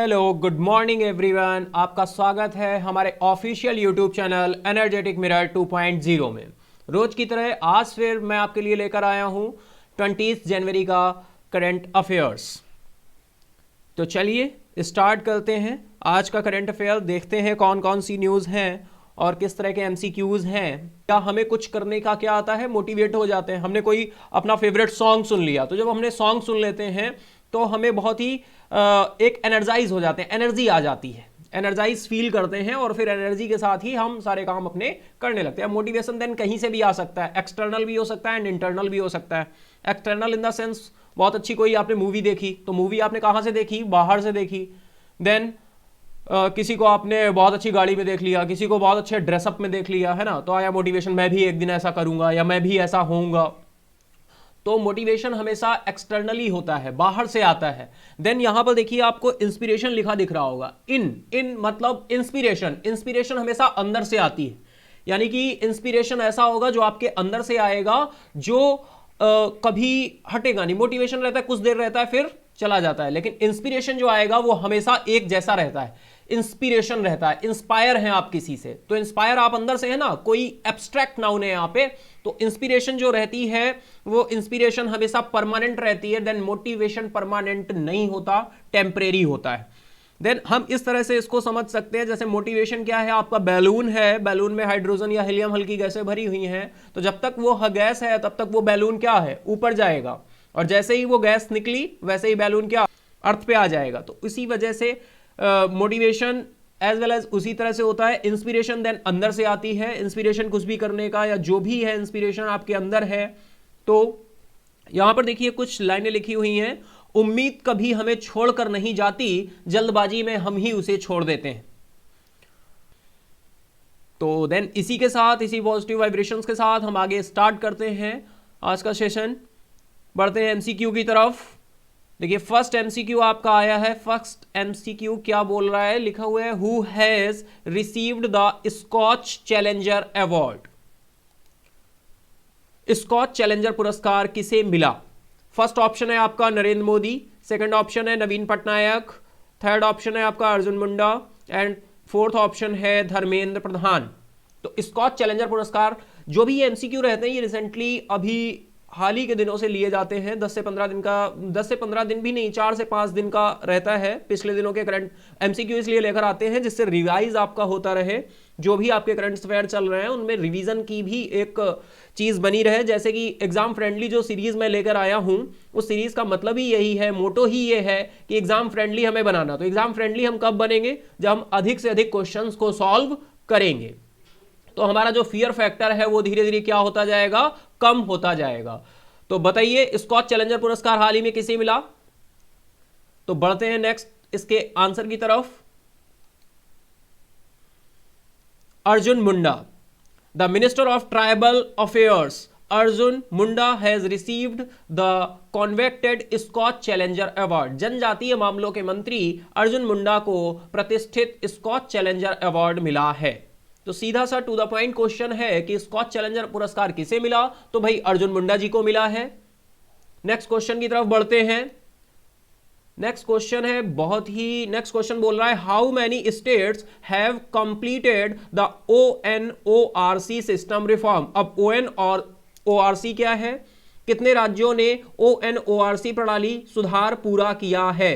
Hello good morning everyone, आपका स्वागत है हमारे official YouTube channel energetic mirror 2.0 में। रोज की तरह आज फिर मैं आपके लिए लेकर आया हूं 20 जनवरी का करंट अफेयर्स। तो चलिए स्टार्ट करते हैं आज का करंट अफेयर। देखते हैं कौन कौन सी न्यूज़ हैं और किस तरह के एमसीक्यूज हैं। क्या हमें कुछ करने का क्या आता है, मोटिवेट हो जाते हैं। हमने कोई अपना फेवरेट सॉन्ग सुन लिया, तो जब हमने सॉन्ग सुन लेते हैं तो हमें बहुत ही एक एनर्जाइज हो जाते हैं, एनर्जी आ जाती है, एनर्जाइज फील करते हैं और फिर एनर्जी के साथ ही हम सारे काम अपने करने लगते हैं। मोटिवेशन देन कहीं से भी आ सकता है, एक्सटर्नल भी हो सकता है एंड इंटरनल भी हो सकता है। एक्सटर्नल इन द सेंस बहुत अच्छी कोई आपने मूवी देखी, तो मूवी आपने कहाँ से देखी, बाहर से देखी। देन किसी को आपने बहुत अच्छी गाड़ी में देख लिया, किसी को बहुत अच्छे ड्रेसअप में देख लिया, है ना, तो आया मोटिवेशन, मैं भी एक दिन ऐसा करूंगा या मैं भी ऐसा होऊंगा। तो मोटिवेशन हमेशा एक्सटर्नली होता है, बाहर से आता है। देन यहां पर देखिए आपको इंस्पिरेशन लिखा दिख रहा होगा। इन मतलब इंस्पिरेशन, इंस्पिरेशन हमेशा अंदर से आती है, यानी कि इंस्पिरेशन ऐसा होगा जो आपके अंदर से आएगा, जो कभी हटेगा नहीं। मोटिवेशन रहता है, कुछ देर रहता है फिर चला जाता है, लेकिन इंस्पिरेशन जो आएगा वो हमेशा एक जैसा रहता है। इंस्पिरेशन रहता है, इंस्पायर हैं आप किसी से, तो इंस्पायर आप अंदर से है ना, कोई एब्स्ट्रैक्ट नाउन है यहाँ पे। तो इंस्पिरेशन जो रहती है वो इंस्पिरेशन हमेशा परमानेंट रहती है। देन मोटिवेशन परमानेंट नहीं होता, टेम्परेरी होता है। देन हम इस तरह से इसको समझ सकते हैं, जैसे मोटिवेशन क्या है, आपका बैलून है, बैलून में हाइड्रोजन या हीलियम हल्की गैसें भरी हुई हैं, तो जब तक वो गैस है तब तक वो बैलून क्या है, ऊपर जाएगा, और जैसे ही वो गैस निकली वैसे ही बैलून क्या अर्थ पे आ जाएगा। तो इसी वजह से मोटिवेशन एज वेल एज उसी तरह से होता है। इंस्पिरेशन देन अंदर से आती है, इंस्पिरेशन कुछ भी करने का या जो भी है इंस्पिरेशन आपके अंदर है। तो यहां पर देखिए कुछ लाइनें लिखी हुई हैं। उम्मीद कभी हमें छोड़कर नहीं जाती, जल्दबाजी में हम ही उसे छोड़ देते हैं। तो देन इसी के साथ, इसी पॉजिटिव वाइब्रेशंस के साथ हम आगे स्टार्ट करते हैं आज का सेशन। बढ़ते हैं एमसीक्यू की तरफ। देखिए फर्स्ट एमसीक्यू आपका आया है। फर्स्ट एमसीक्यू क्या बोल रहा है, लिखा हुआ है who has received the Skoch challenger award. Skoch Challenger पुरस्कार किसे मिला? फर्स्ट ऑप्शन है आपका नरेंद्र मोदी, सेकंड ऑप्शन है नवीन पटनायक, थर्ड ऑप्शन है आपका Arjun Munda and fourth option है धर्मेंद्र प्रधान। तो स्कॉच चैलेंजर पुरस्कार जो भी ये एमसीक्यू रहते हैं, ये रिसेंटली अभी हाल ही के दिनों से लिए जाते हैं। 10 से 15 दिन का, 10 से 15 दिन भी नहीं, 4 से 5 दिन का रहता है। पिछले दिनों के करंट एमसीक्यू इसलिए लेकर आते हैं जिससे रिवाइज आपका होता रहे, जो भी आपके करंट अफेयर चल रहे हैं उनमें रिवीजन की भी एक चीज बनी रहे। जैसे कि एग्जाम फ्रेंडली जो सीरीज मैं लेकर आया हूं, उस सीरीज का मतलब ही यही है, मोटो ही ये है कि एग्जाम फ्रेंडली हमें बनाना। तो एग्जाम फ्रेंडली हम कब बनेंगे, जब हम अधिक से अधिक क्वेश्चंस को सॉल्व करेंगे। तो हमारा जो फियर फैक्टर है वो धीरे धीरे क्या होता जाएगा, कम होता जाएगा। तो बताइए स्कॉच चैलेंजर पुरस्कार हाल ही में किसे मिला? तो बढ़ते हैं नेक्स्ट इसके आंसर की तरफ। Arjun Munda, the minister of tribal affairs Arjun Munda has received the coveted Skoch challenger award. जनजातीय मामलों के मंत्री अर्जुन मुंडा को प्रतिष्ठित स्कॉच चैलेंजर अवार्ड मिला है। तो सीधा सा टू द पॉइंट क्वेश्चन है कि स्कॉच चैलेंजर पुरस्कार किसे मिला? तो भाई अर्जुन मुंडा जी को मिला है। नेक्स्ट क्वेश्चन की तरफ बढ़ते हैं। नेक्स्ट क्वेश्चन है बहुत ही, नेक्स्ट क्वेश्चन बोल रहा है how many states have completed the ONORC system reform. अब ON और ORC क्या है, कितने राज्यों ने ONORC प्रणाली सुधार पूरा किया है?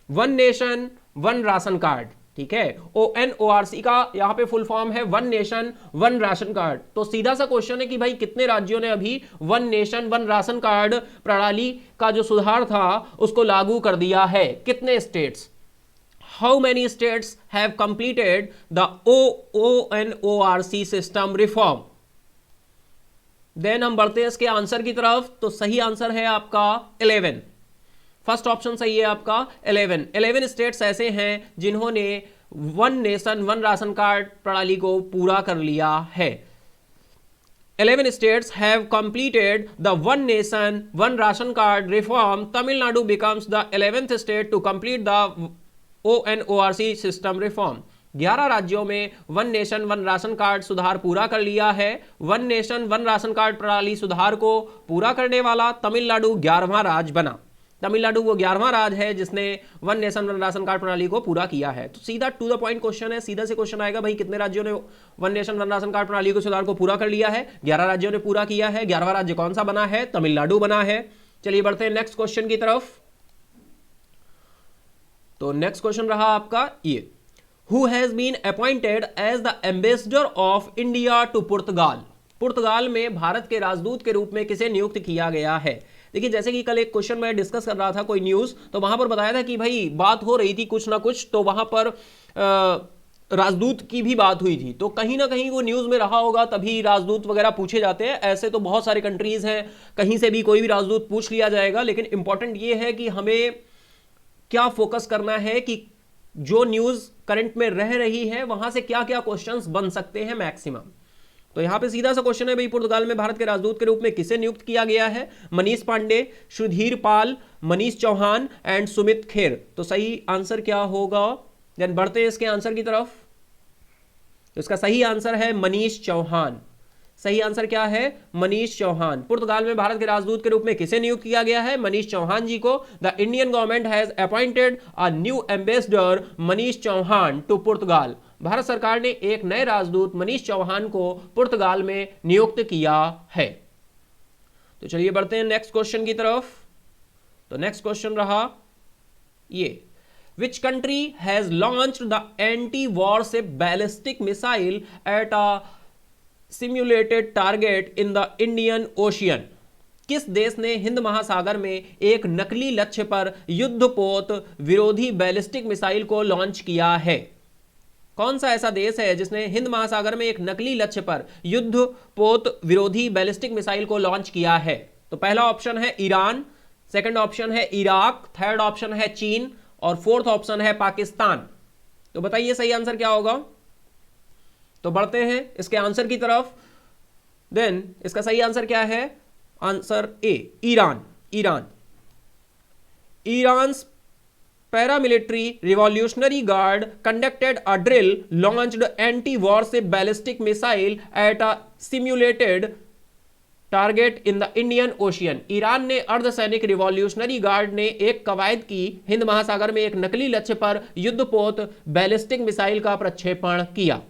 One nation one ration card, ठीक है। ONORC का यहां पे फुल फॉर्म है one nation one ration card. तो सीधा सा क्वेश्चन है कि भाई कितने राज्यों ने अभी one nation one ration card प्रणाली का जो सुधार था उसको लागू कर दिया है? कितने states? How many states have completed the ONORC system reform. Then हम बढ़ते हैं इसके आंसर की तरफ। तो सही आंसर है आपका 11। फर्स्ट ऑप्शन सही है आपका 11 स्टेट्स ऐसे हैं जिन्होंने one nation one ration card प्रणाली को पूरा कर लिया है। 11 states have completed the one nation one ration card reform. Tamil Nadu becomes the 11th state to complete the ONORC system reform. 11 राज्यों में one nation one ration card सुधार पूरा कर लिया है। One nation one ration card प्रणाली सुधार को पूरा करने वाला तमिलनाडु 11वां राज्य बना। तमिलनाडु वो 11वां राज्य है जिसने one nation one ration card प्रणाली को पूरा किया है। तो सीधा टू द पॉइंट क्वेश्चन है, सीधा से क्वेश्चन आएगा भाई कितने राज्यों ने one nation one ration card प्रणाली को सुधार को पूरा कर लिया है? 11 राज्यों ने पूरा किया है। 11वां राज्य कौन सा बना है? तमिलनाडु बना है। चलिए बढ़ते हैं नेक्स्ट क्वेश्चन की तरफ। तो नेक्स्ट क्वेश्चन रहा आपका ये, who has been appointed as the ambassador of India to Portugal? Portugal में भारत के राजदूत के रूप में किसे नियुक्त किया गया है? देखिए जैसे कि कल एक क्वेश्चन मैं डिस्कस कर रहा था कोई न्यूज, तो वहां पर बताया था कि भाई बात हो रही थी कुछ ना कुछ, तो वहां पर राजदूत की भी बात हुई थी, तो कहीं ना कहीं वो न्यूज में रहा होगा, तभी राजदूत वगैरह पूछे जाते हैं। ऐसे तो बहुत सारे कंट्रीज हैं, कहीं से भी कोई भी राजदूत पूछ लिया जाएगा, लेकिन इंपॉर्टेंट ये है कि हमें क्या फोकस करना है कि जो न्यूज करंट में रह रही है वहां से क्या क्या क्वेश्चंस बन सकते हैं मैक्सिमम। तो यहां पे सीधा सा क्वेश्चन है भाई, पुर्तगाल में भारत के राजदूत के रूप में किसे नियुक्त किया गया है? मनीष पांडे, सुधीर पाल, मनीष चौहान एंड सुमित खेर। तो सही आंसर क्या होगा? देन बढ़ते हैं इसके आंसर की तरफ। तो इसका सही आंसर है मनीष चौहान। सही आंसर क्या है? मनीष चौहान। पुर्तगाल में भारत के राजदूत के रूप में किसे नियुक्त किया गया है? मनीष चौहान जी को। The Indian government has appointed a new ambassador Manish Chauhan to Portugal. Bharat सरकार ने एक नए राजदूत मनीष चौहान को पुर्तगाल में नियुक्त किया है। तो चलिए बढ़ते हैं नेक्स्ट क्वेश्चन की तरफ। तो नेक्स्ट क्वेश्चन रहा ये, Which country has launched the anti-warship ballistic missile at a simulated target in the Indian Ocean? किस देश ने हिंद महासागर में एक नकली लक्ष्य पर युद्धपोत विरोधी बैलिस्टिक मिसाइल को लॉन्च किया है? कौन सा ऐसा देश है जिसने हिंद महासागर में एक नकली लक्ष्य पर युद्धपोत विरोधी बैलिस्टिक मिसाइल को लॉन्च किया है? तो पहला ऑप्शन है ईरान, सेकंड ऑप्शन है इराक, थर्ड ऑप्शन है चीन और फोर्थ ऑप्शन है पाकिस्तान। तो बताइए सही आंसर क्या होगा? तो बढ़ते हैं इसके आंसर की तरफ। देन इसका सही आंसर क्या है? Answer A, Iran. Iran's paramilitary revolutionary guard conducted a drill, launched anti-warship ballistic missile at a simulated target in the Indian ocean. Iran ने अर्धसैनिक रिवॉल्यूशनरी गार्ड ने एक कवायद की, हिंद महासागर में एक नकली लक्ष्य पर युद्धपोत बैलिस्टिक मिसाइल का प्रक्षेपण किया।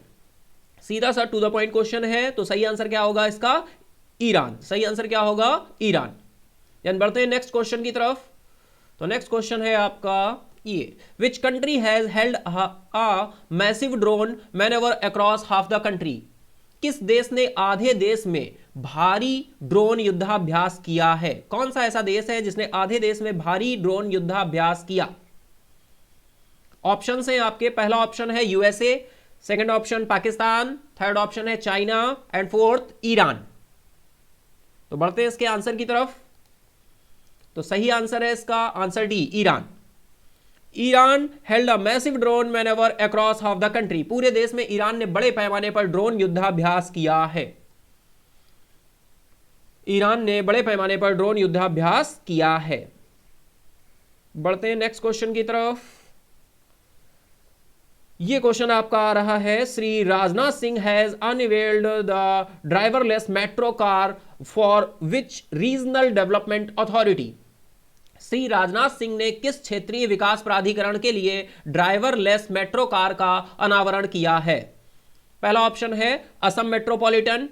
सीधा सा टू द पॉइंट क्वेश्चन है, तो सही आंसर क्या होगा इसका? ईरान। सही आंसर क्या होगा? ईरान। देन बढ़ते हैं नेक्स्ट क्वेश्चन की तरफ। तो नेक्स्ट क्वेश्चन है आपका ये, which country has held a massive drone manoeuvre across half the country? किस देश ने आधे देश में भारी ड्रोन युद्धाभ्यास किया है? कौन सा ऐसा देश है जिसने आधे देश में भारी ड्रोन युद्धाभ्यास किया? ऑप्शन है आपके, पहला ऑप्शन है USA, second option Pakistan, third option है चाइना एंड फोर्थ ईरान। तो बढ़ते हैं इसके आंसर की तरफ। तो सही आंसर है इसका answer D, Iran. Iran held a massive drone manoeuvre across half the country. पूरे देश में ईरान ने बड़े पैमाने पर ड्रोन युद्धाभ्यास किया है। ईरान ने बड़े पैमाने पर ड्रोन युद्धाभ्यास किया है। बढ़ते हैं नेक्स्ट क्वेश्चन की तरफ। यह क्वेश्चन आपका आ रहा है, Shri Rajnath Singh has unveiled the driverless metro car for which regional development authority? Shri Rajnath Singh ने किस क्षेत्रीय विकास प्राधिकरण के लिए ड्राइवरलेस मेट्रो कार का अनावरण किया है? पहला ऑप्शन है Assam metropolitan,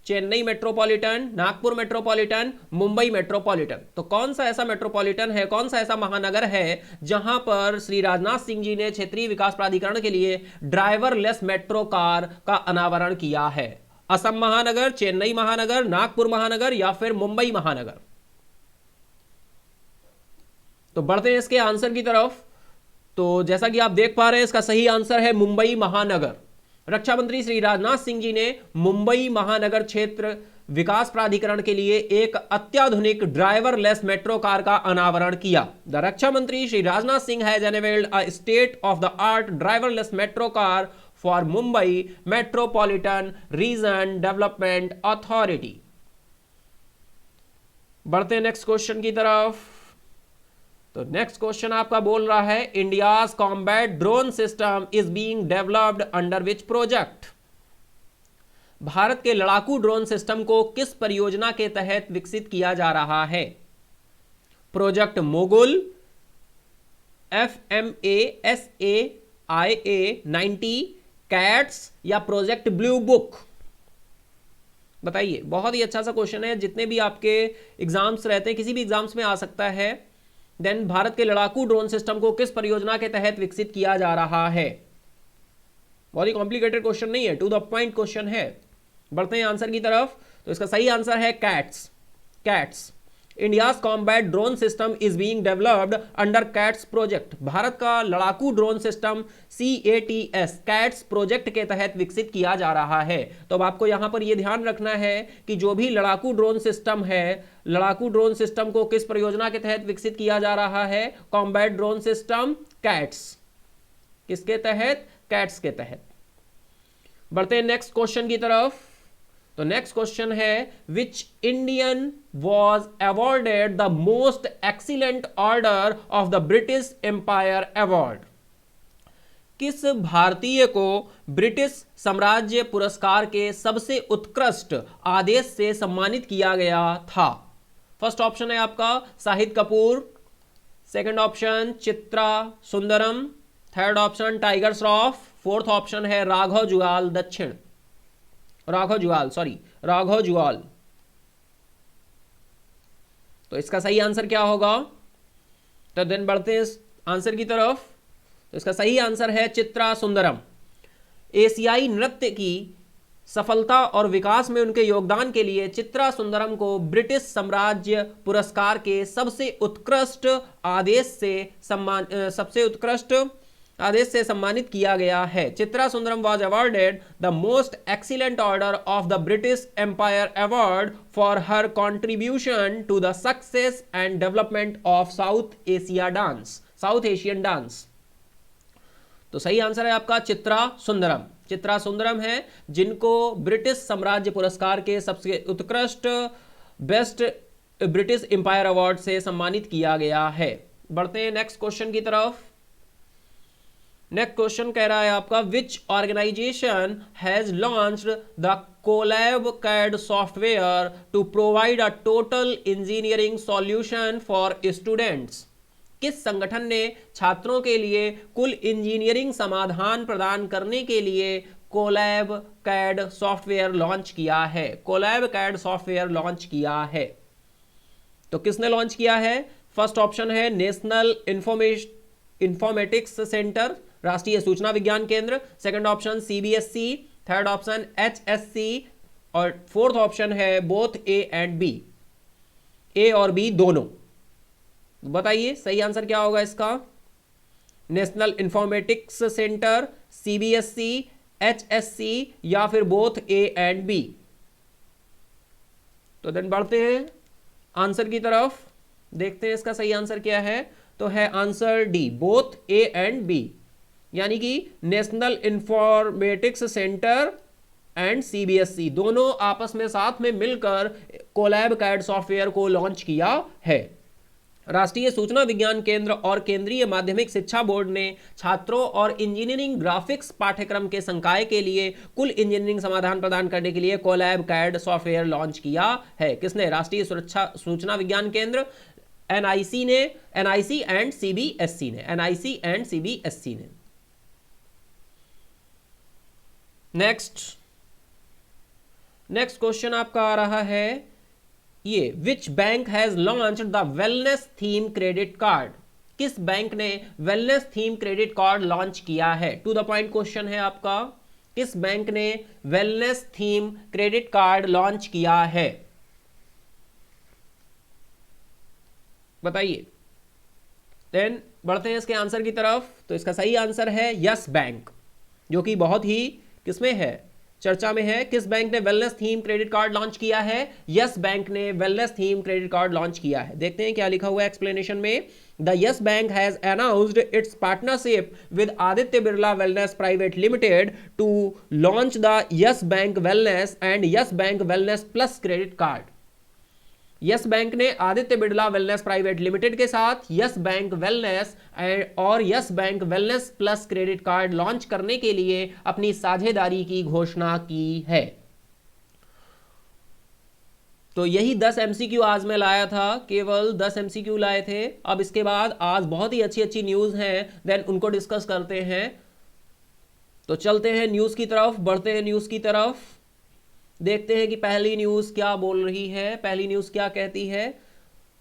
Chennai metropolitan, Nagpur metropolitan, Mumbai metropolitan. तो कौन सा ऐसा मेट्रोपॉलिटन है, कौन सा ऐसा महानगर है जहां पर श्री राजनाथ सिंह जी ने क्षेत्रीय विकास प्राधिकरण के लिए ड्राइवरलेस मेट्रो कार का अनावरण किया है? असम महानगर, चेन्नई महानगर, नागपुर महानगर या फिर मुंबई महानगर? तो बढ़ते हैं इसके आंसर की तरफ। तो जैसा कि आप देख पा रहे हैं इसका सही आंसर है मुंबई महानगर। रक्षा मंत्री श्री राजनाथ सिंह जी ने मुंबई महानगर क्षेत्र विकास प्राधिकरण के लिए एक अत्याधुनिक ड्राइवरलेस मेट्रो कार का अनावरण किया। द रक्षा मंत्री Shri Rajnath Singh has unveiled a state of the art driverless metro car for Mumbai metropolitan region development authority. बढ़ते हैं नेक्स्ट क्वेश्चन की तरफ। तो नेक्स्ट क्वेश्चन आपका बोल रहा है, India's combat drone system is being developed under which project? Bharat के लड़ाकू ड्रोन सिस्टम को किस परियोजना के तहत विकसित किया जा रहा है? प्रोजेक्ट मोगुल, FMASAIA 90, कैट्स या प्रोजेक्ट ब्लू बुक? बताइए, बहुत ही अच्छा सा क्वेश्चन है, जितने भी आपके एग्जाम्स रहते हैं किसी भी एग्जाम्स में आ सकता है। देन भारत के लड़ाकू ड्रोन सिस्टम को किस परियोजना के तहत विकसित किया जा रहा है? बहुत ही कॉम्प्लिकेटेड क्वेश्चन नहीं है, टू द पॉइंट क्वेश्चन है। बढ़ते हैं आंसर की तरफ। तो इसका सही आंसर है cats. Cats. India's combat drone system is being developed under cats project. Bharat का लड़ाकू drone system CATS cats project के तहत विकसित किया जा रहा है। तो अब आपको यहां पर यह ध्यान रखना है कि जो भी लड़ाकू ड्रोन सिस्टम है, लड़ाकू ड्रोन सिस्टम को किस परियोजना के तहत विकसित किया जा रहा है? Combat drone system cats. किसके तहत? कैट्स के तहत। बढ़ते हैं नेक्स्ट क्वेश्चन की तरफ। तो नेक्स्ट क्वेश्चन है, which Indian was awarded the most excellent order of the British Empire award? किस भारतीय को ब्रिटिश साम्राज्य पुरस्कार के सबसे उत्कृष्ट आदेश से सम्मानित किया गया था? फर्स्ट ऑप्शन है आपका Shahid Kapoor, second option Chitra Sundaram, third option tiger Shroff, fourth option है राघव जुआल दक्षिण। राघव जुआल। तो इसका सही आंसर क्या होगा? तो देन बढ़ते हैं इस आंसर की तरफ। तो इसका सही आंसर है चित्रा सुंदरम। एशियाई नृत्य की सफलता और विकास में उनके योगदान के लिए चित्रा सुंदरम को ब्रिटिश साम्राज्य पुरस्कार के सबसे उत्कृष्ट आदेश से सम्मानित किया गया है। Chitra Sundaram was awarded the most excellent order of the British Empire award for her contribution to the success and development of South Asian dance. तो सही आंसर है आपका चित्रा सुंदरम। चित्रा सुंदरम है जिनको ब्रिटिश साम्राज्य पुरस्कार के सबसे उत्कृष्ट बेस्ट ब्रिटिश एम्पायर अवार्ड से सम्मानित किया गया है। बढ़ते हैं नेक्स्ट क्वेश्चन की तरफ। नेक्स्ट क्वेश्चन कह रहा है आपका, which organisation has launched the CollabCAD software to provide a total engineering solution for students? किस संगठन ने छात्रों के लिए कुल इंजीनियरिंग समाधान प्रदान करने के लिए कोलैब कैड सॉफ्टवेयर लॉन्च किया है? कोलैब कैड सॉफ्टवेयर लॉन्च किया है। तो किसने लॉन्च किया है? फर्स्ट ऑप्शन है नेशनल इंफॉर्मेटिक्स सेंटर, राष्ट्रीय सूचना विज्ञान केंद्र, second option CBSE, third option HSC और फोर्थ ऑप्शन है both A and B, A और B दोनों। बताइए सही आंसर क्या होगा इसका? National informatics centre, CBSE, HSC या फिर बोथ A एंड B। तो देन बढ़ते हैं आंसर की तरफ, देखते हैं इसका सही आंसर क्या है। तो है answer D, both A and B, यानी कि national informatics centre and CBSE दोनों आपस में साथ में मिलकर कोलैब कैड सॉफ्टवेयर को लॉन्च किया है। राष्ट्रीय सूचना विज्ञान केंद्र और केंद्रीय माध्यमिक शिक्षा बोर्ड ने छात्रों और इंजीनियरिंग ग्राफिक्स पाठ्यक्रम के संकाय के लिए कुल इंजीनियरिंग समाधान प्रदान करने के लिए कोलैब कैड सॉफ्टवेयर लॉन्च किया है। किसने? राष्ट्रीय सूचना विज्ञान केंद्र, NIC एंड CBSE ने। नेक्स्ट क्वेश्चन आपका आ रहा है ये, which bank has launched the wellness theme credit card? किस बैंक ने wellness theme credit card launch किया है? टू द पॉइंट क्वेश्चन है आपका, किस बैंक ने wellness theme credit card launch किया है? बताइए। देन बढ़ते हैं इसके आंसर की तरफ। तो इसका सही आंसर है यस बैंक, जो कि बहुत ही किसमें है? चर्चा में है। किस बैंक ने wellness theme credit card launch किया है? यस बैंक ने wellness theme credit card launch किया है। देखते हैं क्या लिखा हुआ है एक्सप्लेनेशन में। The Yes Bank has announced its partnership with Aditya Birla Wellness Private Limited to launch the Yes Bank wellness and Yes Bank wellness plus credit card. Yes Bank ने Aditya Birla Wellness Private Limited के साथ यस बैंक वेलनेस और Yes Bank wellness plus credit card launch करने के लिए अपनी साझेदारी की घोषणा की है। तो यही 10 MCQ आज मैं लाया था, केवल 10 MCQ लाए थे। अब इसके बाद आज बहुत ही अच्छी अच्छी न्यूज़ हैं, देन उनको डिस्कस करते हैं। तो चलते हैं न्यूज़ की तरफ, बढ़ते हैं न्यूज़ की तरफ, देखते हैं कि पहली न्यूज़ क्या बोल रही है, पहली न्यूज़ क्या कहती है।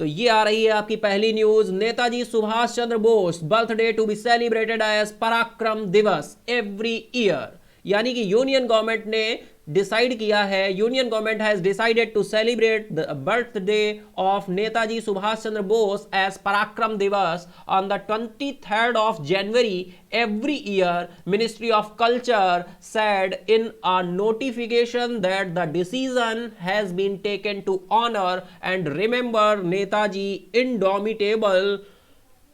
तो ये आ रही है आपकी पहली news, Netaji Subhash Chandra Bose birthday to be celebrated as Parakram Diwas every year. यानी कि यूनियन गवर्नमेंट ने डिसाइड किया है, union government has decided to celebrate the birthday of Netaji Subhash Chandra Bose as Parakram Diwas on the 23rd of January every year. Ministry of Culture said in a notification that the decision has been taken to honor and remember Netaji indomitable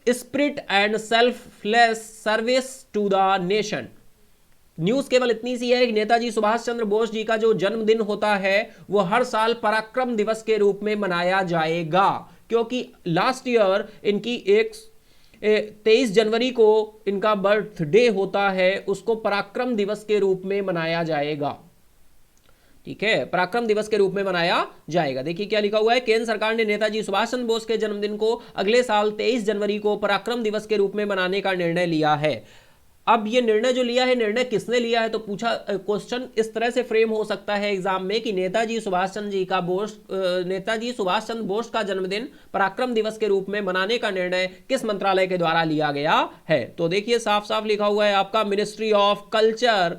spirit and selfless service to the nation. News केवल इतनी सी है कि नेताजी सुभाष चंद्र बोस जी का जो जन्मदिन होता है वो हर साल पराक्रम दिवस के रूप में मनाया जाएगा, क्योंकि लास्ट ईयर इनकी 23 जनवरी को इनका बर्थडे होता है, उसको पराक्रम दिवस के रूप में मनाया जाएगा। ठीक है, पराक्रम दिवस के रूप में मनाया जाएगा। देखिए क्या लिखा हुआ है, केंद्र सरकार ने नेताजी सुभाष चंद्र बोस के जन्मदिन को अगले साल 23 जनवरी को पराक्रम दिवस के रूप में मनाने का निर्णय लिया है। अब ये निर्णय जो लिया है, निर्णय किसने लिया है, तो पूछा क्वेश्चन इस तरह से फ्रेम हो सकता है एग्जाम में कि नेताजी सुभाष चंद्र बोस का जन्मदिन पराक्रम दिवस के रूप में मनाने का निर्णय किस मंत्रालय के द्वारा लिया गया है। तो देखिए साफ साफ लिखा हुआ है आपका मिनिस्ट्री ऑफ कल्चर।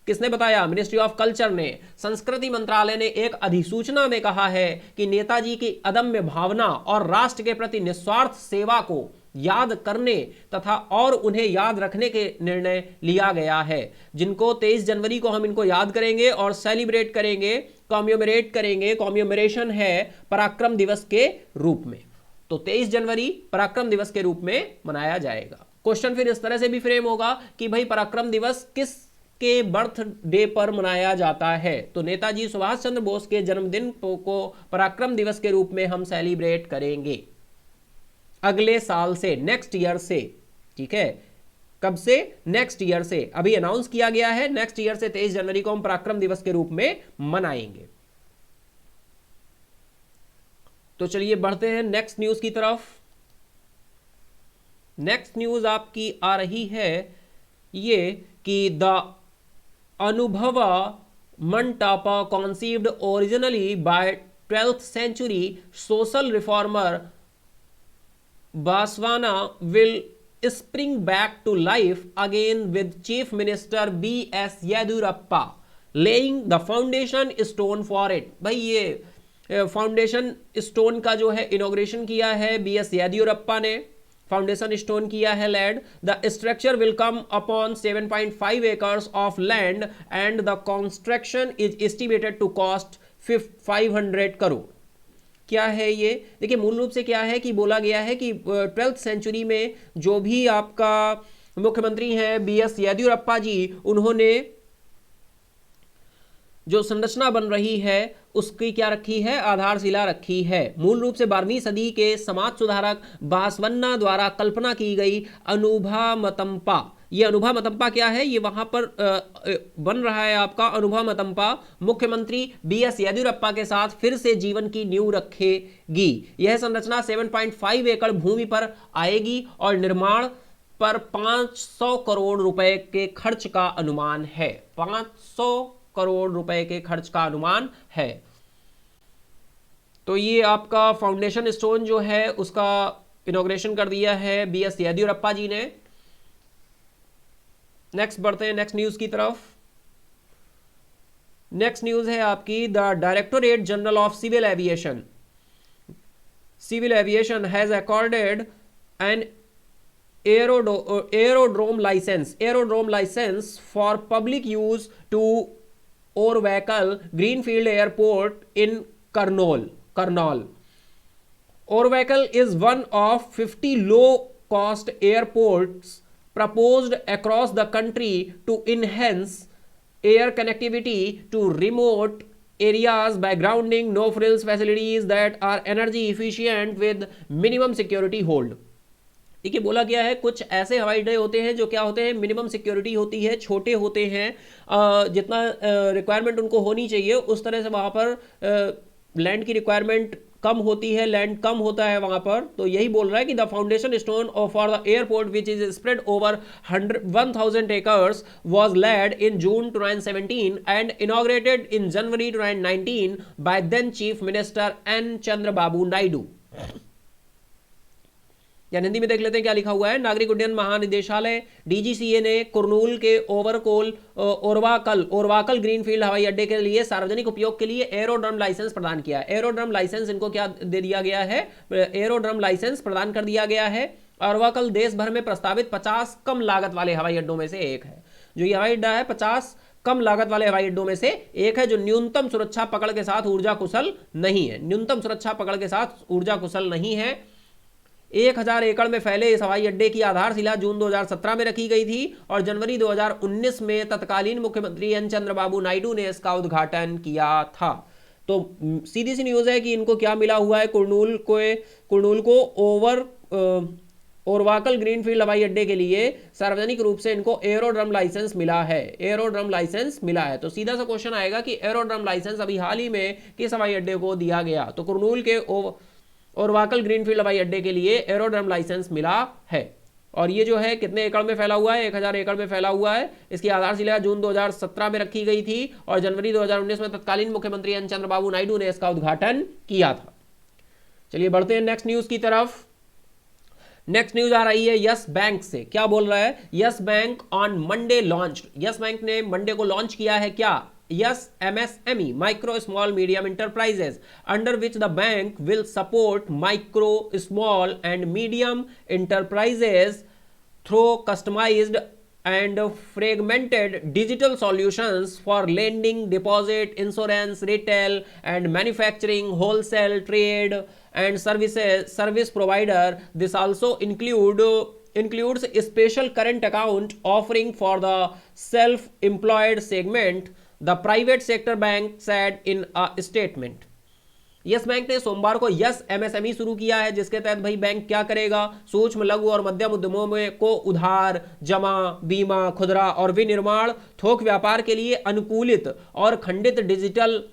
किसने बताया? मिनिस्ट्री ऑफ कल्चर ने। संस्कृति मंत्रालय ने एक अधिसूचना में कहा है कि नेताजी की अदम्य भावना और राष्ट्र के प्रति निस्वार्थ सेवा को याद करने तथा और उन्हें याद रखने के निर्णय लिया गया है, जिनको 23 जनवरी को हम इनको याद करेंगे और सेलिब्रेट करेंगे, कॉम्मेमोरेट करेंगे। कॉम्मेमोरेशन है पराक्रम दिवस के रूप में। तो 23 जनवरी पराक्रम दिवस के रूप में मनाया जाएगा। क्वेश्चन फिर इस तरह से भी फ्रेम होगा कि भाई पराक्रम दिवस किस के बर्थडे पर मनाया जाता है, तो नेताजी सुभाष चंद्र बोस के जन्मदिन को पराक्रम दिवस के रूप में हम सेलिब्रेट करेंगे अगले साल से, नेक्स्ट ईयर से। ठीक है, कब से? नेक्स्ट ईयर से। अभी अनाउंस किया गया है नेक्स्ट ईयर से 23 जनवरी को हम पराक्रम दिवस के रूप में मनाएंगे। तो चलिए बढ़ते हैं नेक्स्ट न्यूज की तरफ। नेक्स्ट न्यूज आपकी आ रही है ये कि the अनुभवा मंटापा conceived originally by 12th century social reformer Baswana will spring back to life again with Chief Minister B.S. Yediyurappa laying the foundation stone for it। भाई ये फाउंडेशन स्टोन का जो है इनॉग्रेशन किया है B.S. येदियुरप्पा ने, फाउंडेशन स्टोन किया है land. The structure will come upon 7.5 acres of land and the construction is estimated to cost 500 crore. क्या है ये? देखिए मूल रूप से क्या है कि बोला गया है कि 12th सेंचुरी में जो भी आपका मुख्यमंत्री हैं B.S. येदियुरप्पा जी, उन्होंने जो संरचना बन रही है उसकी क्या रखी है? आधारशिला रखी है। मूल रूप से 12वीं सदी के समाज सुधारक बासवन्ना द्वारा कल्पना की गई अनुभा मतंपा। ये अनुभा मतंपा क्या है? ये वहां पर बन रहा है आपका अनुभा मतंपा। मुख्यमंत्री B.S. येदियुरप्पा के साथ फिर से जीवन की नींव रखेगी। यह संरचना 7.5 एकड़ भूमि पर आएगी और निर्माण पर 500 करोड़ रुपए के खर्च का अनुमान है। 500 करोड़ रुपए के खर्च का अनुमान है। तो ये आपका फाउंडेशन स्टोन जो है उसका इनॉग्रेशन कर दिया है B.S. येदियुरप्पा जी ने। नेक्स्ट बढ़ते हैं नेक्स्ट न्यूज की तरफ। नेक्स्ट न्यूज है आपकी the directorate general of civil aviation has accorded an aerodrome license for public use to Orvacle Greenfield Airport in Karnal. Orvacle is one of 50 low-cost airports proposed across the country to enhance air connectivity to remote areas by grounding no-frills facilities that are energy efficient with minimum security hold। देखिए बोला गया है कुछ ऐसे हवाई अड्डे होते हैं जो क्या होते हैं, मिनिमम सिक्योरिटी होती है, छोटे होते हैं, जितना रिक्वायरमेंट उनको होनी चाहिए उस तरह से वहाँ पर लैंड की रिक्वायरमेंट कम होती है, लैंड कम होता है वहां पर, तो यही बोल रहा है कि the foundation stone for the airport which is spread over 1000 acres was laid in June 2017 and inaugurated in January 2019 by then chief minister N Chandrababu Naidu. या हिंदी में देख लेते हैं क्या लिखा हुआ है। नागरिक उड्डयन महानिदेशालय डीजीसीए ने कुरनूल के ओरवाकल ग्रीनफील्ड हवाई अड्डे के लिए सार्वजनिक उपयोग के लिए एरोड्रम लाइसेंस प्रदान किया है। एरोड्रम लाइसेंस इनको क्या दे दिया गया है? एरोड्रम लाइसेंस प्रदान कर दिया गया है। ओरवाकल देश भर में प्रस्तावित 50 कम लागत वाले हवाई अड्डों में से एक है। जो ये हवाई अड्डा है 50 कम लागत वाले हवाई अड्डों में से एक है, जो न्यूनतम सुरक्षा पकड़ के साथ ऊर्जा कुशल नहीं है। न्यूनतम सुरक्षा पकड़ के साथ ऊर्जा कुशल नहीं है। 1000 एकड़ में फैले इस हवाई अड्डे की आधारशिला जून 2017 में रखी गई थी और जनवरी 2019 में तत्कालीन मुख्यमंत्री एन चंद्रबाबू नायडू ने इसका उद्घाटन किया था। तो सीधी सी न्यूज है कि इनको क्या मिला हुआ है, कुरनूल को ओरवाकल ग्रीनफील्ड हवाई अड्डे के लिए सार्वजनिक रूप से इनको एरोड्रम लाइसेंस मिला है। एरोड्रम लाइसेंस मिला है। तो सीधा सा क्वेश्चन आएगा कि एरोड्रम लाइसेंस अभी हाल ही में किस हवाई अड्डे को दिया गया? तो कुरनूल के ओरवाकल ग्रीनफील्ड हवाई अड्डे के लिए एरोड्रम लाइसेंस मिला है। और ये जो है कितने एकड़ में फैला हुआ है? 1000 एकड़ में फैला हुआ है। इसकी आधारशिला जून 2017 में रखी गई थी और जनवरी 2019 में तत्कालीन मुख्यमंत्री एन चंद्रबाबू नायडू ने इसका उद्घाटन किया था। चलिए बढ़ते हैं नेक्स्ट न्यूज की तरफ। नेक्स्ट न्यूज आ रही है यस बैंक से। क्या बोल रहा है? Yes bank on Monday launch. Yes Bank ने मंडे को लॉन्च किया है क्या? Yes, MSME, micro, small, medium enterprises, under which the bank will support micro, small and medium enterprises through customized and fragmented digital solutions for lending, deposit, insurance, retail and manufacturing, wholesale, trade and service provider. This also includes a special current account offering for the self-employed segment, the private sector bank said in a statement. Yes Bank ने सोमवार को yes MSME शुरू किया है, जिसके तहत भाई bank क्या करेगा? सूक्ष्म, लघु और मध्यम उद्यमों में को उधार, जमा, बीमा, खुदरा और विनिर्माण थोक व्यापार के लिए अनुकूलित और खंडित डिजिटल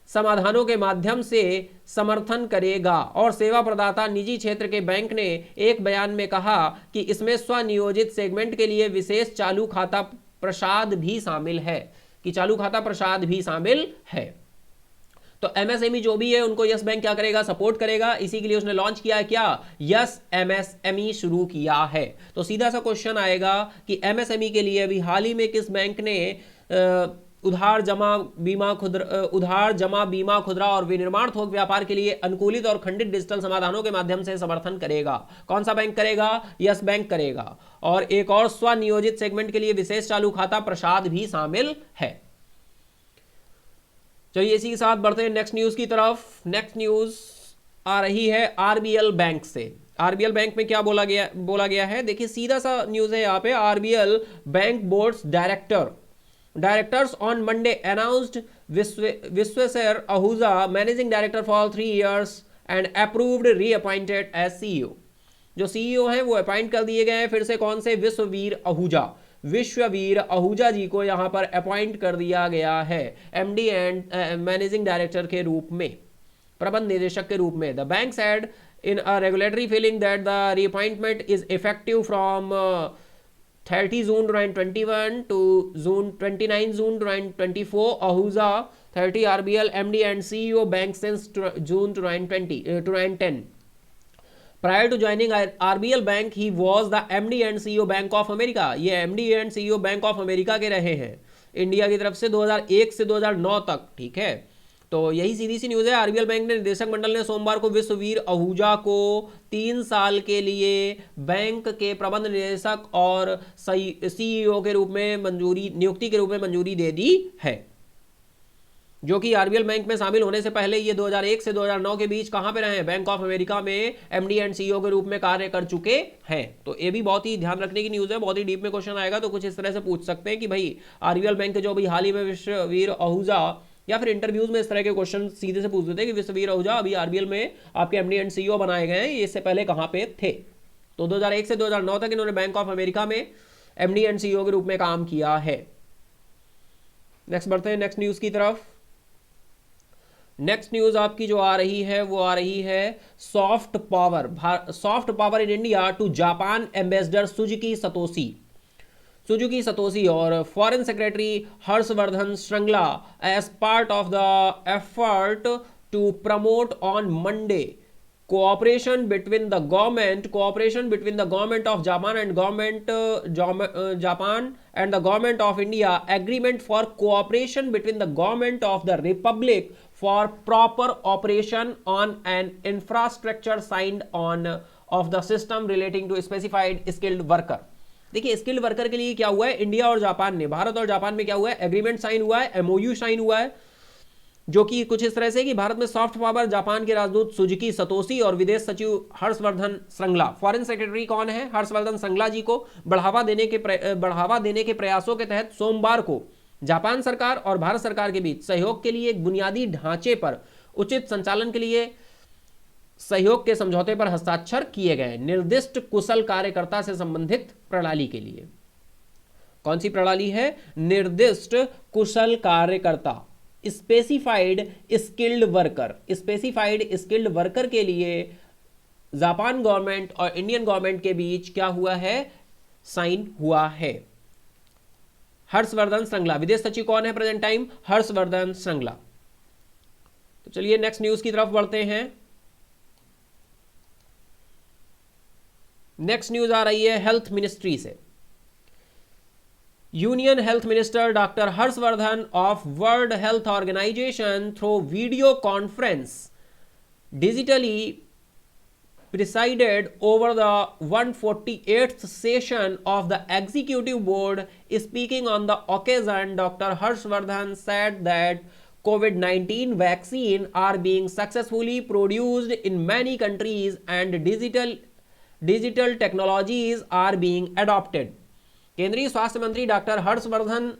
समाधानों के माध्यम से समर्थन करेगा। और सेवा प्रदाता निजी क्षेत्र के बैंक ने एक बयान में कहा कि इसमें स्वनियोजित सेगमेंट के लिए विशेष चालू खाता प्रसाद भी शामिल है, कि चालू खाता प्रसाद भी शामिल है। तो एमएसएमई जो भी है उनको यस बैंक क्या करेगा? सपोर्ट करेगा। इसी के लिए उसने लॉन्च किया है क्या? यस एमएसएमई शुरू किया है। तो सीधा सा क्वेश्चन आएगा कि एमएसएमई के लिए अभी हाल ही में किस बैंक ने उधार जमा बीमा खुदरा और विनिर्माण थोक व्यापार के लिए अनुकूलित और खंडित डिजिटल समाधानों के माध्यम से समर्थन करेगा? कौन सा बैंक करेगा? यस बैंक करेगा। और एक और स्वनियोजित सेगमेंट के लिए विशेष चालू खाता प्रसाद भी शामिल है। चलिए इसी के साथ बढ़ते हैं नेक्स्ट न्यूज की तरफ। नेक्स्ट न्यूज आ रही है आरबीएल बैंक से। आरबीएल बैंक में क्या बोला गया है? देखिए सीधा सा न्यूज है यहाँ पे। RBL bank boards directors on Monday announced Vishweshwar Ahuja managing director for 3 years and approved reappointed as CEO. जो सीईओ हैं वो अपॉइंट कर दिए गए हैं फिर से। कौन से? विश्ववीर आहूजा जी को यहां पर अपॉइंट कर दिया गया है एमडी एंड मैनेजिंग डायरेक्टर के रूप में, प्रबंध निदेशक के रूप में। The bank said in a regulatory feeling that the reappointment is effective from 30 June 2021 to 29 June 2024. Ahuja 30 RBL MD and CEO bank since June 2010. Prior to joining RBL Bank, he was the MD and CEO Bank of America. ये MD and CEO Bank of America के रहे हैं India की तरफ से 2001 से 2009 तक। ठीक है, तो यही सीधी सी न्यूज़ है। आरबीएल बैंक ने निदेशक मंडल ने सोमवार को विश्ववीर आहूजा को 3 साल के लिए बैंक के प्रबंध निदेशक और सीईओ के रूप में नियुक्ति के रूप में मंजूरी दे दी है, जो कि आरबीएल बैंक में शामिल होने से पहले ये 2001 से 2009 के बीच कहां पे रहे हैं? बैंक ऑफ अमेरिका में एमडी एंड सीईओ के रूप में कार्य कर चुके हैं। तो ये भी बहुत ही ध्यान रखने की न्यूज़ है। बहुत ही डीप में क्वेश्चन आएगा तो कुछ इस तरह से पूछ सकते हैं कि भाई आरबीएल बैंक के जो अभी हाल ही में विश्ववीर आहूजा, या फिर इंटरव्यूज में इस तरह के क्वेश्चन सीधे से पूछ देते हैं कि विश्ववीर आहूजा अभी आरबीएल में आपके एमडी एंड सीईओ बनाए गए हैं, ये इससे पहले कहां पे थे? तो 2001 से 2009 तक इन्होंने बैंक ऑफ अमेरिका में एमडी एंड सीईओ के रूप में काम किया है। नेक्स्ट बढ़ते हैं नेक्स्ट न्यूज की तरफ। नेक्स्ट न्यूज आपकी जो आ रही है वो आ रही है soft power in India to Japan ambassador Suzuki Satoshi और foreign secretary Harshvardhan Shringla as part of the effort to promote on Monday cooperation between the government of Japan and Japan and the government of India, agreement for cooperation between the government of the Republic for proper operation on an infrastructure signed on of the system relating to specified skilled worker. देखिए skilled worker के लिए क्या हुआ है, India और Japan ने, भारत और Japan में क्या हुआ है, एग्रीमेंट साइन हुआ है, एमओयू साइन हुआ है, जो कि कुछ इस तरह से कि भारत में सॉफ्ट पावर, जापान के राजदूत सुजुकी सतोशी और विदेश सचिव हर्षवर्धन श्रृंगला, फॉरेन सेक्रेटरी कौन है, हर्षवर्धन श्रृंगला जी को बढ़ावा देने के प्रयासों के तहत सोमवार को जापान सरकार और भारत सरकार के बीच सहयोग के लिए एक बुनियादी ढांचे पर उचित संचालन के लिए सहयोग के समझौते पर हस्ताक्षर किए गए। निर्दिष्ट कुशल कार्यकर्ता से संबंधित प्रणाली के लिए, कौन सी प्रणाली है, निर्दिष्ट कुशल कार्यकर्ता, स्पेसिफाइड स्किल्ड वर्कर के लिए जापान गवर्नमेंट और इंडियन गवर्नमेंट के बीच क्या हुआ है, साइन हुआ है। हर्षवर्धन श्रृंगला, विदेश सचिव कौन है प्रेजेंट टाइम, हर्षवर्धन श्रृंगला। तो चलिए नेक्स्ट न्यूज की तरफ बढ़ते हैं। नेक्स्ट न्यूज आ रही है हेल्थ मिनिस्ट्री से। Union health minister doctor Harshvardhan of World Health Organization through video conference digitally presided over the 148th session of the executive board. Speaking on the occasion, Dr. Harshvardhan said that COVID-19 vaccine are being successfully produced in many countries and digital technologies are being adopted. केंद्रीय स्वास्थ्य मंत्री doctor Harshvardhan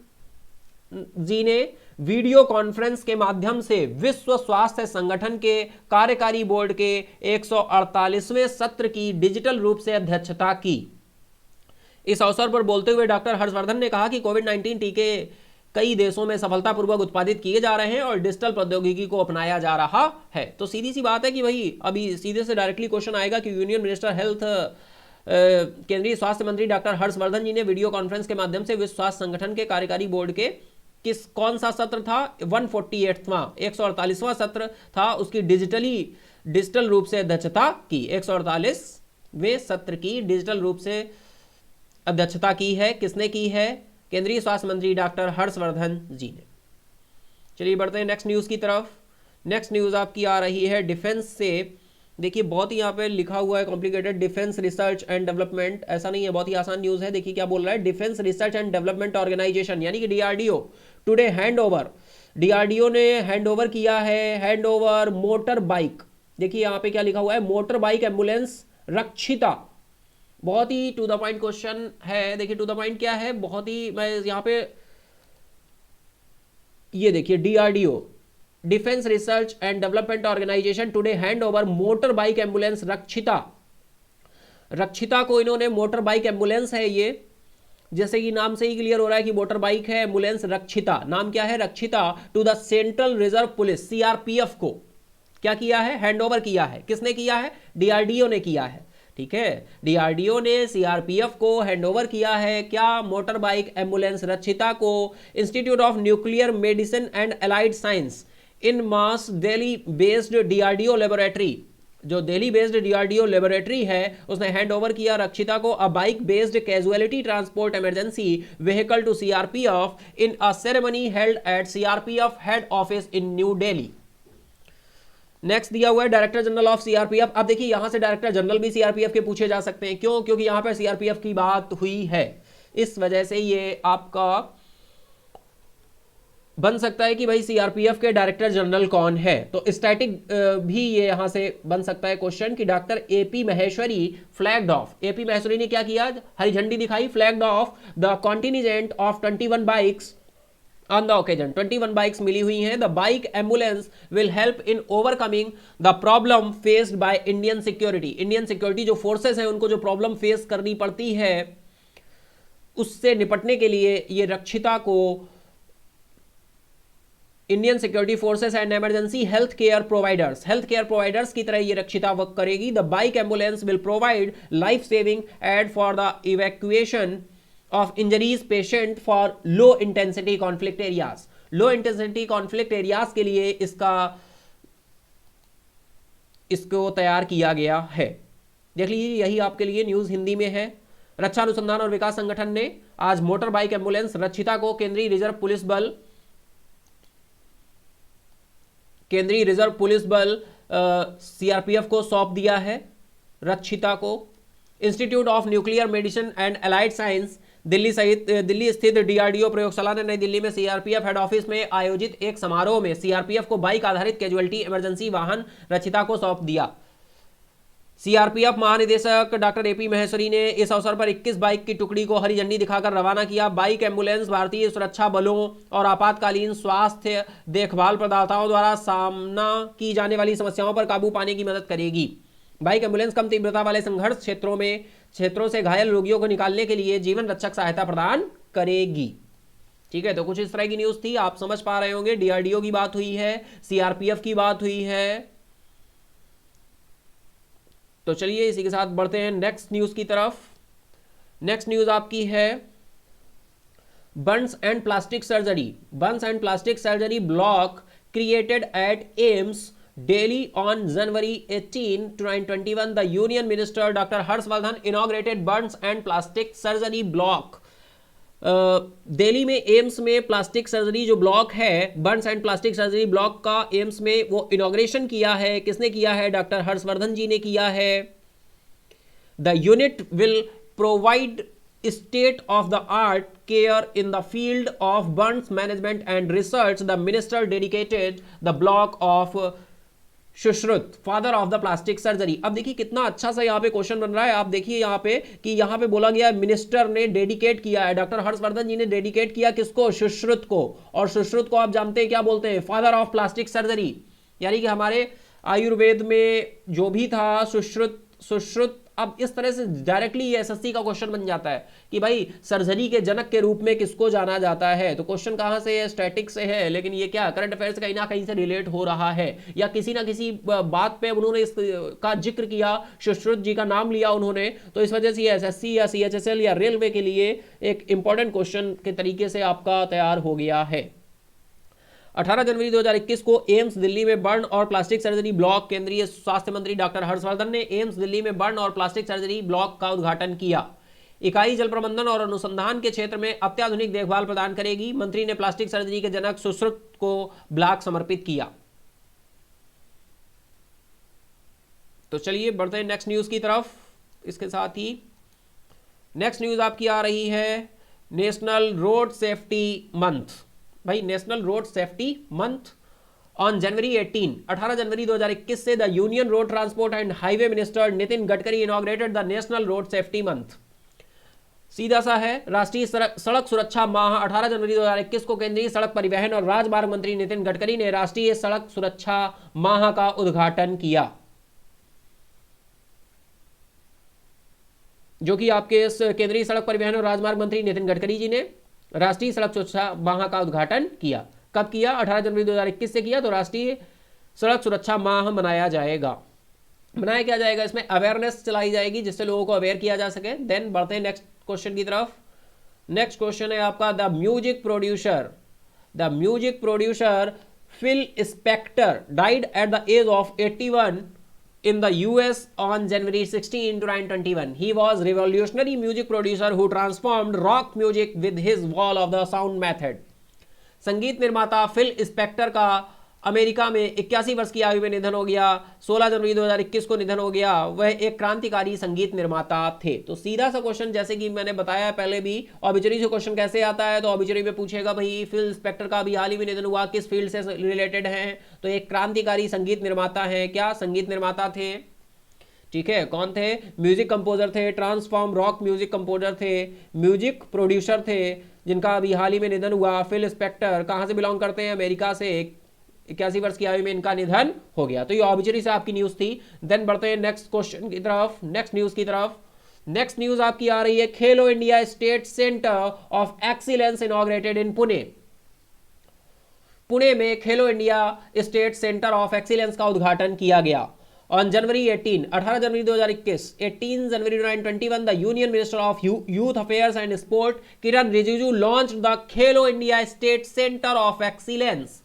जी ने video conference के माध्यम से विश्व स्वास्थ्य संगठन के कार्यकारी बोर्ड के 148वें सत्र की डिजिटल रूप से अध्यक्षता की। इस अवसर पर बोलते हुए डॉक्टर हर्षवर्धन ने कहा कि कोविड-19 टीके कई देशों में सफलतापूर्वक उत्पादित किए जा रहे हैं और डिजिटल प्रौद्योगिकी को अपनाया जा रहा है। तो सीधी सी बात है कि भाई अभी सीधे से डायरेक्टली क्वेश्चन आएगा कि यूनियन मिनिस्टर हेल्थ केंद्रीय स्वास्थ्य मंत्री डॉक्टर हर्षवर्धन जी ने वीडियो कॉन्फ्रेंस के माध्यम से विश्व स्वास्थ्य संगठन के कार्यकारी बोर्ड के कौन सा सत्र था, 148वां 148वां सत्र था, उसकी डिजिटल रूप से अध्यक्षता की। 148वें सत्र की डिजिटल रूप से अध्यक्षता की है। किसने की है, केंद्रीय स्वास्थ्य मंत्री डॉक्टर हर्षवर्धन जी ने। चलिए बढ़ते हैं नेक्स्ट न्यूज की तरफ। नेक्स्ट न्यूज आपकी आ रही है डिफेंस से। देखिए बहुत ही यहाँ पे लिखा हुआ है complicated, defence research and development, ऐसा नहीं है, बहुत ही आसान न्यूज है। देखिए क्या बोल रहा है, defence research and development organisation यानी कि डीआरडीओ टुडे डीआरडीओ ने हैंड ओवर किया है, मोटर बाइक। देखिए यहाँ पे क्या लिखा हुआ है, मोटर बाइक एम्बुलेंस रक्षिता। बहुत ही टू द पॉइंट क्वेश्चन है। देखिए टू द पॉइंट क्या है, बहुत ही, मैं यहाँ पे ये देखिए DRDO defence research and development organisation today hand over motor bike ambulance Rakshita को इन्होंने, मोटर बाइक एम्बुलेंस है ये, जैसे कि नाम से ही क्लियर हो रहा है कि मोटर बाइक है, एम्बुलेंस रक्षिता, नाम क्या है Rakshita, to the central reserve police CRPF को क्या किया है, हैंड ओवर किया है। किसने किया है, डीआरडीओ ने किया है। ठीक है, डीआरडीओ ने सीआरपीएफ को हैंड ओवर किया है क्या, मोटर बाइक एम्बुलेंस रक्षिता को institute of nuclear medicine and allied science in mass Delhi based DRDO laboratory, जो दिल्ली बेस्ड डीआरडीओ लेबोरेटरी है उसने हैंड ओवर किया रक्षिता को a bike based casualty transport emergency vehicle to CRPF in a ceremony held at CRPF head office in new Delhi. Next दिया हुआ है director general of CRPF. अब देखिए यहां से डायरेक्टर जनरल भी सीआरपीएफ के पूछे जा सकते हैं, क्यों, क्योंकि यहां पर सीआरपीएफ की बात हुई है, इस वजह से ये आपका बन सकता है कि भाई सीआरपीएफ के डायरेक्टर जनरल कौन है। तो स्टैटिक भी ये यहां से बन सकता है क्वेश्चन कि doctor A P Maheshwari flagged off, A P Maheshwari ने क्या किया, हरी झंडी दिखाई, flagged off the contingent of 21 bikes on the occasion. 21 bikes मिली हुई हैं। The bike ambulance will help in overcoming the problem faced by Indian security जो फोर्सेस हैं उनको जो प्रॉब्लम फेस करनी पड़ती है उससे निपटने के लिए ये रक्षिता को Indian security forces and emergency health care providers की तरह ये रक्षिता वर्क करेगी। The bike ambulance will provide life saving aid for the evacuation of injuries patient for low intensity conflict areas. Low intensity conflict areas के लिए इसको तैयार किया गया है। देख लीजिए, यही आपके लिए न्यूज हिंदी में है। रक्षा अनुसंधान और विकास संगठन ने आज मोटर बाइक एम्बुलेंस रक्षिता को केंद्रीय रिजर्व पुलिस बल सीआरपीएफ को सौंप दिया है। रक्षिता को institute of nuclear medicine and allied science Delhi स्थित डीआरडीओ प्रयोगशाला ने नई दिल्ली में सीआरपीएफ हेड ऑफिस में आयोजित एक समारोह में सीआरपीएफ को बाइक आधारित कैजुअल्टी इमरजेंसी वाहन रक्षिता को सौंप दिया। सीआरपीएफ महानिदेशक डॉक्टर एपी महेश्वरी ने इस अवसर पर 21 बाइक की टुकड़ी को हरी झंडी दिखाकर रवाना किया। बाइक एम्बुलेंस भारतीय सुरक्षा बलों और आपातकालीन स्वास्थ्य देखभाल प्रदाताओं द्वारा सामना की जाने वाली समस्याओं पर काबू पाने की मदद करेगी। बाइक एम्बुलेंस कम तीव्रता वाले संघर्ष क्षेत्रों से घायल रोगियों को निकालने के लिए जीवन रक्षक सहायता प्रदान करेगी। ठीक है, तो कुछ इस तरह की न्यूज थी, आप समझ पा रहे होंगे। डीआरडीओ की बात हुई है, सीआरपीएफ की बात हुई है। तो चलिए इसी के साथ बढ़ते हैं नेक्स्ट न्यूज की तरफ। नेक्स्ट न्यूज आपकी है Burns and plastic surgery block created at AIIMS Delhi on January 18, 2021. The Union Minister Dr. Harshvardhan inaugurated burns and plastic surgery block. Delhi में एम्स में प्लास्टिक सर्जरी जो ब्लॉक है, Burns and plastic surgery block का AIIMS में वो inauguration किया है। किसने किया है? डॉक्टर हर्षवर्धन जी ने किया है। The unit will provide state of the art care in the field of burns management and research. The minister dedicated the block of Sushruta father of the plastic surgery. अब देखिए कितना अच्छा सा यहाँ पे क्वेश्चन बन रहा है। आप देखिए यहाँ पे कि यहाँ पे बोला गया मिनिस्टर ने डेडिकेट किया है, डॉक्टर हर्षवर्धन जी ने डेडिकेट किया किसको? सुश्रुत को। और सुश्रुत को आप जानते हैं क्या बोलते हैं? Father of plastic surgery. यानी कि हमारे आयुर्वेद में जो भी था सुश्रुत अब इस तरह से डायरेक्टली ये एसएससी का क्वेश्चन बन जाता है कि भाई सर्जरी के जनक के रूप में किसको जाना जाता है। तो क्वेश्चन कहां से है? स्टैटिक से है, लेकिन ये क्या करंट अफेयर्स कहीं ना कहीं से रिलेट हो रहा है, या किसी ना किसी बात पे उन्होंने इसका जिक्र किया, सुश्रुत जी का नाम लिया उन्होंने, तो इस वजह से एसएससी या सीएचएसएल या रेलवे के लिए एक इंपॉर्टेंट क्वेश्चन के तरीके से आपका तैयार हो गया है। 18 जनवरी 2021 को एम्स दिल्ली में बर्न और प्लास्टिक सर्जरी ब्लॉक, केंद्रीय स्वास्थ्य मंत्री डॉक्टर हर्षवर्धन ने एम्स दिल्ली में बर्न और प्लास्टिक सर्जरी ब्लॉक का उद्घाटन किया। इकाई जल प्रबंधन और अनुसंधान के क्षेत्र में अत्याधुनिक देखभाल प्रदान करेगी। मंत्री ने प्लास्टिक सर्जरी के जनक सुश्रुत को ब्लॉक समर्पित किया। तो चलिए बढ़ते हैं नेक्स्ट न्यूज की तरफ। इसके साथ ही नेक्स्ट न्यूज आपकी आ रही है नेशनल रोड सेफ्टी मंथ। भाई national road safety month on January 18 January 2021 से the union road transport and highway minister Nitin Gadkari inaugurated the national road safety month. सीधा सा है, राष्ट्रीय सड़क सुरक्षा माह 18 जनवरी 2021 को केंद्रीय सड़क परिवहन और राजमार्ग मंत्री नितिन गडकरी ने राष्ट्रीय सड़क सुरक्षा माह का उद्घाटन किया, जो कि आपके केंद्रीय सड़क परिवहन और राजमार्ग मंत्री नितिन गडकरी जी ने राष्ट्रीय सड़क सुरक्षा माह का उद्घाटन किया। कब किया? 18 जनवरी 2021 से किया। तो राष्ट्रीय सड़क सुरक्षा माह मनाया जाएगा। मनाया क्या जाएगा? इसमें अवेयरनेस चलाई जाएगी जिससे लोगों को अवेयर किया जा सके। देन बढ़ते हैं नेक्स्ट क्वेश्चन की तरफ। नेक्स्ट क्वेश्चन है आपका the music producer Phil Spector died at the age of 81 in the US on January 16, 2021. He was revolutionary music producer who transformed rock music with his wall of the sound method. संगीत निर्माता fill Spectre का America में 81 वर्ष की आयु में निधन हो गया। 16 जनवरी 2021 को निधन हो गया। वह एक क्रांतिकारी संगीत निर्माता थे। तो सीधा सा क्वेश्चन, जैसे कि मैंने बताया पहले भी, ऑबिचुरी से क्वेश्चन कैसे आता है? तो ऑबिचुरी में पूछेगा भाई फिल स्पेक्टर का अभी हाल ही में निधन हुआ, किस फील्ड से रिलेटेड है? तो एक क्रांतिकारी संगीत निर्माता है। क्या संगीत निर्माता थे? ठीक है, कौन थे? म्यूजिक कंपोजर थे, ट्रांसफॉर्म रॉक म्यूजिक कंपोजर थे, म्यूजिक प्रोड्यूसर थे, जिनका अभी हाल ही में निधन हुआ। फिल स्पेक्टर कहां से बिलोंग करते हैं? अमेरिका से। 81 वर्ष की आयु में इनका निधन हो गया। तो ये ऑबिचुरी से आपकी न्यूज थी। देन बढ़ते हैं नेक्स्ट क्वेश्चन की तरफ, नेक्स्ट न्यूज की तरफ। नेक्स्ट न्यूज आपकी आ रही है Khelo India state centre of excellence inaugurated in Pune. Pune में Khelo India state centre of excellence का उद्घाटन किया गया। On January 18 January 2021, 18 January 2021, the union minister of youth affairs and sport Kiran Rijiju launch the Khelo India state centre of excellence.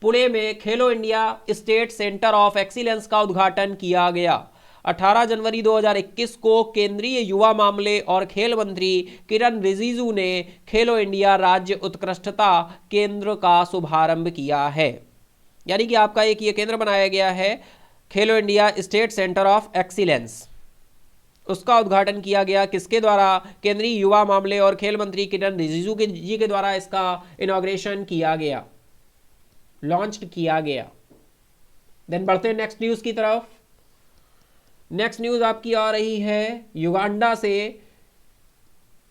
Pune में Khelo India state centre of excellence का उद्घाटन किया गया। 18 जनवरी 2021 को केंद्रीय युवा मामले और खेल मंत्री किरण रिजिजू ने खेलो इंडिया राज्य उत्कृष्टता केंद्र का शुभारंभ किया है। यानी कि आपका एक ये केंद्र बनाया गया है, Khelo India state centre of excellence. उसका उद्घाटन किया गया किसके द्वारा? केंद्रीय युवा मामले और खेल मंत्री किरण रिजिजू जी के द्वारा इसका इनॉग्रेशन किया गया, लॉन्च किया गया। देन बढ़ते हैं नेक्स्ट न्यूज की तरफ। नेक्स्ट न्यूज आपकी आ रही है युगांडा से।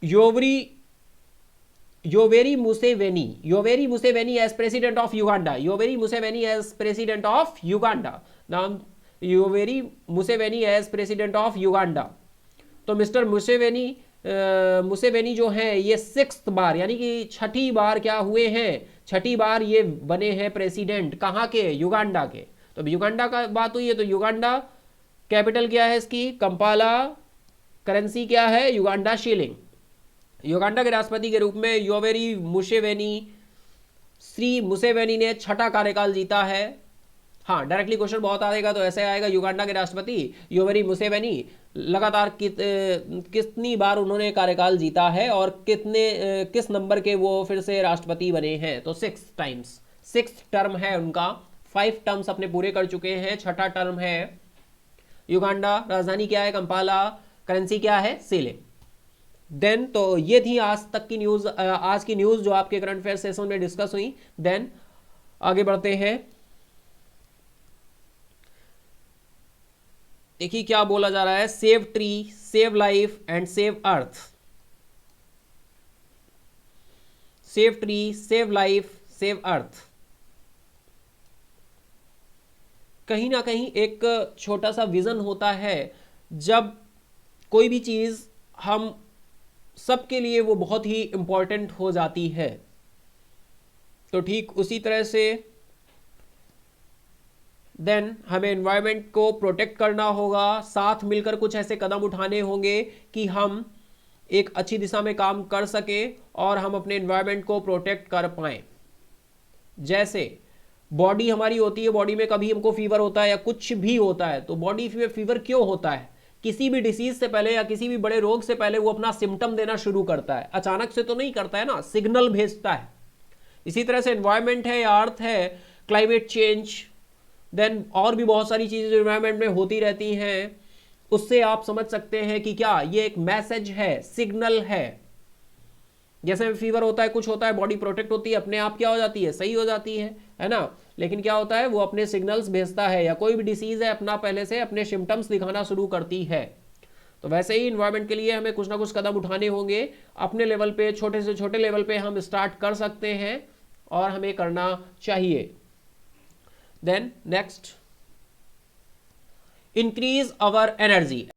Yoweri Museveni as president of Uganda. Yoweri Museveni as president of Uganda. नाम Yoweri Museveni as president of Uganda. तो मिस्टर मुसेवेनी जो हैं ये 6th बार यानी कि छठी बार क्या हुए हैं, छठी बार ये बने हैं प्रेसिडेंट। कहाँ के? युगांडा के। तो युगांडा का बात हुई है तो युगांडा कैपिटल क्या है इसकी? कंपाला। करेंसी क्या है? Uganda shilling. युगांडा के राष्ट्रपति के रूप में योवेरी मुसेवेनी, श्री मुसेवेनी ने छठा कार्यकाल जीता है। हाँ, डायरेक्टली क्वेश्चन बहुत आएगा तो ऐसे आएगा, युगांडा के राष्ट्रपति योवेरी मुसेवेनी लगातार कितनी बार उन्होंने कार्यकाल जीता है और किस नंबर के वो फिर से राष्ट्रपति बने हैं? तो 6 टाइम्स, 6th टर्म है उनका। 5 टर्म्स अपने पूरे कर चुके हैं, छठा टर्म है। युगांडा, राजधानी क्या है? कंपाला। करेंसी क्या है? शिलिंग। देन तो ये थी आज तक की न्यूज, आज की न्यूज जो आपके करंट अफेयर सेशन में डिस्कस हुई। देन आगे बढ़ते हैं। देखिए क्या बोला जा रहा है, save tree, save life and save earth. Save tree, save life, save earth. कहीं ना कहीं एक छोटा सा विजन होता है, जब कोई भी चीज हम सबके लिए वो बहुत ही इंपॉर्टेंट हो जाती है। तो ठीक उसी तरह से देन हमें एनवायरनमेंट को प्रोटेक्ट करना होगा, साथ मिलकर कुछ ऐसे कदम उठाने होंगे कि हम एक अच्छी दिशा में काम कर सके और हम अपने एनवायरनमेंट को प्रोटेक्ट कर पाएं। जैसे बॉडी हमारी होती है, बॉडी में कभी हमको फीवर होता है या कुछ भी होता है, तो बॉडी में फीवर क्यों होता है? किसी भी डिसीज से पहले या किसी भी बड़े रोग से पहले वो अपना सिम्टम देना शुरू करता है। अचानक से तो नहीं करता है ना, सिग्नल भेजता है। इसी तरह से एनवायरनमेंट है या अर्थ है, क्लाइमेट चेंज, देन और भी बहुत सारी चीजें जो एनवायरनमेंट में होती रहती हैं, उससे आप समझ सकते हैं कि क्या ये एक मैसेज है, सिग्नल है। जैसे फीवर होता है, कुछ होता है, बॉडी प्रोटेक्ट होती है, अपने आप क्या हो जाती है? सही हो जाती है ना। लेकिन क्या होता है, वो अपने सिग्नल्स भेजता है, या कोई भी डिसीज है अपना पहले से अपने सिम्टम्स दिखाना शुरू करती है। तो वैसे ही इन्वायरमेंट के लिए हमें कुछ ना कुछ कदम उठाने होंगे। अपने लेवल पे, छोटे से छोटे लेवल पे हम स्टार्ट कर सकते हैं और हमें करना चाहिए। Then next, increase our energy.